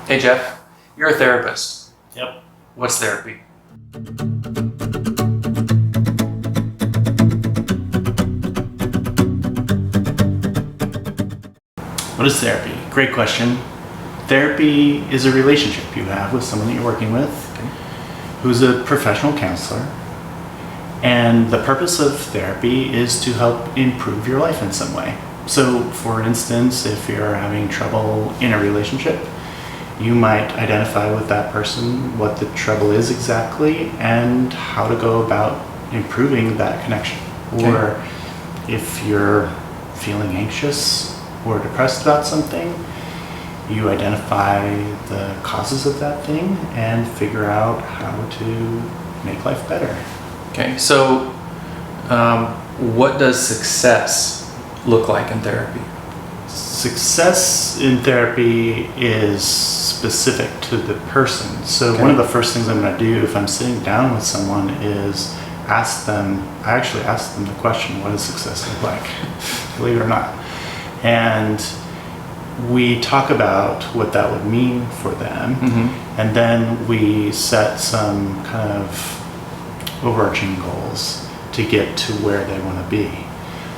Hey Jeff, you're a therapist. Yep. What's therapy? What is therapy? Great question. Therapy is a relationship you have with someone that you're working with who's a professional counselor. And the purpose of therapy is to help improve your life in some way. So, for instance, if you're having trouble in a relationship, you might identify with that person what the trouble is exactly and how to go about improving that connection. Okay. Or if you're feeling anxious or depressed about something, you identify the causes of that thing and figure out how to make life better. Okay, so what does success look like in therapy? Success in therapy is specific to the person. So Okay. one of the first things I'm going to do if I'm sitting down with someone is I actually ask them the question, what does success look like? Believe it or not. And we talk about what that would mean for them. Mm-hmm. And then we set some kind of overarching goals to get to where they want to be.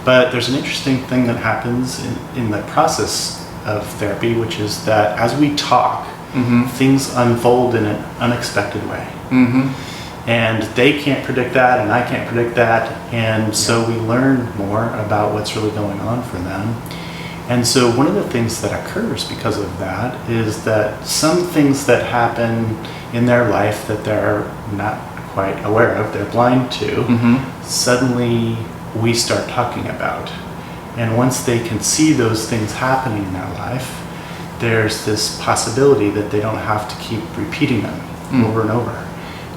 But there's an interesting thing that happens in the process of therapy, which is that as we talk, Mm-hmm. things unfold in an unexpected way. Mm-hmm. And they can't predict that, and I can't predict that. And so we learn more about what's really going on for them. And so one of the things that occurs because of that is that some things that happen in their life that they're not quite aware of, they're blind to, Mm-hmm. suddenly we start talking about. And once they can see those things happening in their life, there's this possibility that they don't have to keep repeating them over and over.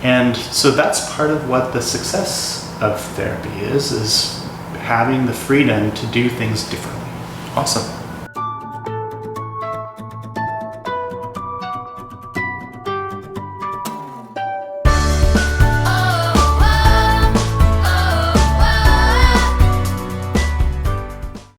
And so that's part of what the success of therapy is having the freedom to do things differently. Awesome.